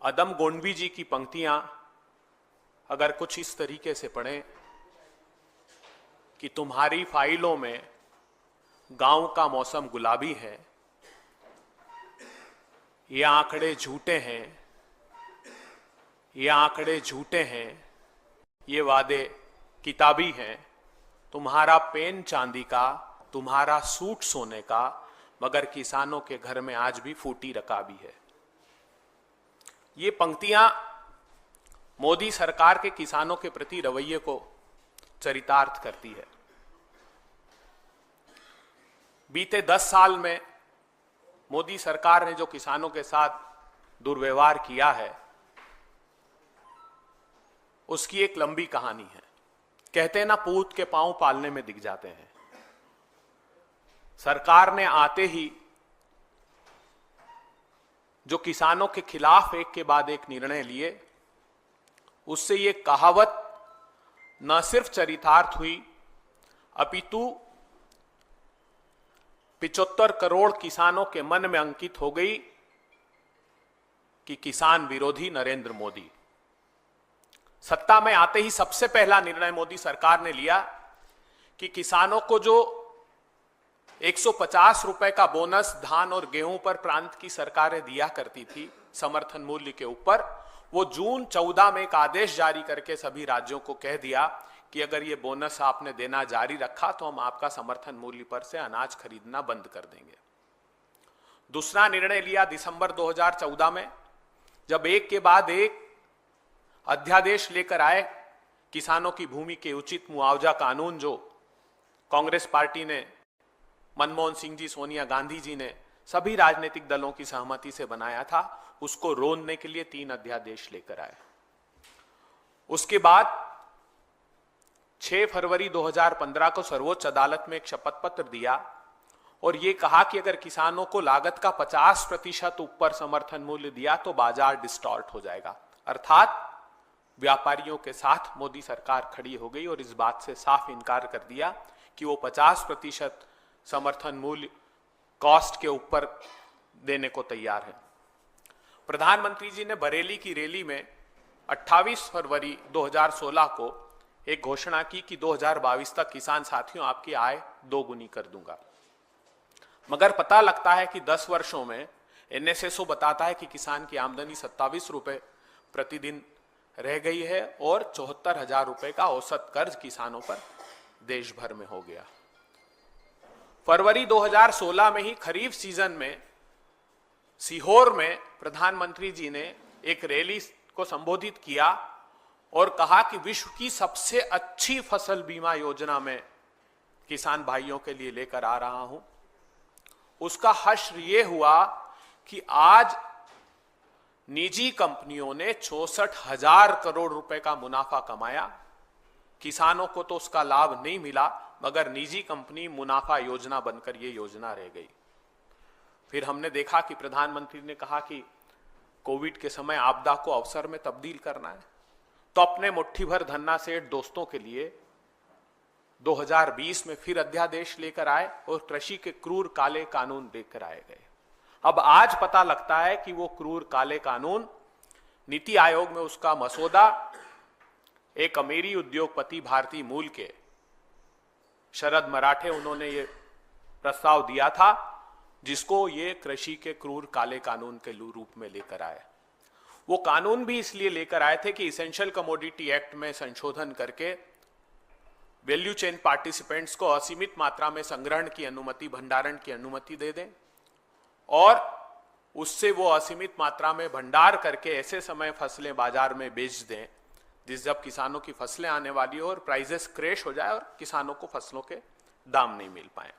अदम गोंडवी जी की पंक्तियां अगर कुछ इस तरीके से पढ़ें कि तुम्हारी फाइलों में गांव का मौसम गुलाबी है, ये आंकड़े झूठे हैं, ये आंकड़े झूठे हैं, ये वादे किताबी हैं, तुम्हारा पेन चांदी का, तुम्हारा सूट सोने का, मगर किसानों के घर में आज भी फूटी रकाबी है। ये पंक्तियां मोदी सरकार के किसानों के प्रति रवैये को चरितार्थ करती है। बीते 10 साल में मोदी सरकार ने जो किसानों के साथ दुर्व्यवहार किया है, उसकी एक लंबी कहानी है। कहते हैं ना, पूत के पांव पालने में दिख जाते हैं। सरकार ने आते ही जो किसानों के खिलाफ एक के बाद एक निर्णय लिए, उससे ये कहावत न सिर्फ चरितार्थ हुई, अपितु 75 करोड़ किसानों के मन में अंकित हो गई कि किसान विरोधी नरेंद्र मोदी। सत्ता में आते ही सबसे पहला निर्णय मोदी सरकार ने लिया कि किसानों को जो 150 रुपए का बोनस धान और गेहूं पर प्रांत की सरकारें दिया करती थी समर्थन मूल्य के ऊपर, वो जून 14 में एक आदेश जारी करके सभी राज्यों को कह दिया कि अगर ये बोनस आपने देना जारी रखा तो हम आपका समर्थन मूल्य पर से अनाज खरीदना बंद कर देंगे। दूसरा निर्णय लिया दिसंबर 2014 में, जब एक के बाद एक अध्यादेश लेकर आए किसानों की भूमि के उचित मुआवजा कानून, जो कांग्रेस पार्टी ने, मनमोहन सिंह जी, सोनिया गांधी जी ने, सभी राजनीतिक दलों की सहमति से बनाया था, उसको रोकने के लिए 3 अध्यादेश लेकर आए। उसके बाद 6 फरवरी 2015 को सर्वोच्च अदालत में एक शपथ पत्र दिया और यह कहा कि अगर किसानों को लागत का 50% ऊपर समर्थन मूल्य दिया तो बाजार डिस्टॉर्ट हो जाएगा। अर्थात व्यापारियों के साथ मोदी सरकार खड़ी हो गई और इस बात से साफ इनकार कर दिया कि वो 50% समर्थन मूल्य कॉस्ट के ऊपर देने को तैयार है। प्रधानमंत्री जी ने बरेली की रैली में 28 फरवरी 2016 को एक घोषणा की कि 2022 तक किसान साथियों आपकी आय 2 गुनी कर दूंगा। मगर पता लगता है कि 10 वर्षों में एनएसएसओ बताता है कि किसान की आमदनी 27 रुपए प्रतिदिन रह गई है और 74,000 रुपए का औसत कर्ज किसानों पर देश भर में हो गया। फरवरी 2016 में ही खरीफ सीजन में सीहोर में प्रधानमंत्री जी ने एक रैली को संबोधित किया और कहा कि विश्व की सबसे अच्छी फसल बीमा योजना में किसान भाइयों के लिए लेकर आ रहा हूं। उसका हश्र यह हुआ कि आज निजी कंपनियों ने 64,000 करोड़ रुपए का मुनाफा कमाया। किसानों को तो उसका लाभ नहीं मिला, मगर निजी कंपनी मुनाफा योजना बनकर यह योजना रह गई। फिर हमने देखा कि प्रधानमंत्री ने कहा कि कोविड के समय आपदा को अवसर में तब्दील करना है, तो अपने मुट्ठी भर धन्ना सेठ दोस्तों के लिए 2020 में फिर अध्यादेश लेकर आए और कृषि के क्रूर काले कानून लेकर आए गए। अब आज पता लगता है कि वो क्रूर काले कानून, नीति आयोग में उसका मसौदा एक अमेरिकी उद्योगपति भारतीय मूल के शरद मराठे, उन्होंने ये प्रस्ताव दिया था, जिसको ये कृषि के क्रूर काले कानून के रूप में लेकर आए। वो कानून भी इसलिए लेकर आए थे कि इसेंशियल कमोडिटी एक्ट में संशोधन करके वैल्यू चेन पार्टिसिपेंट्स को असीमित मात्रा में संग्रहण की अनुमति, भंडारण की अनुमति दे दें और उससे वो असीमित मात्रा में भंडार करके ऐसे समय फसलें बाजार में बेच दें जब किसानों की फसलें आने वाली हो और प्राइसेस क्रैश हो जाए और किसानों को फसलों के दाम नहीं मिल पाए।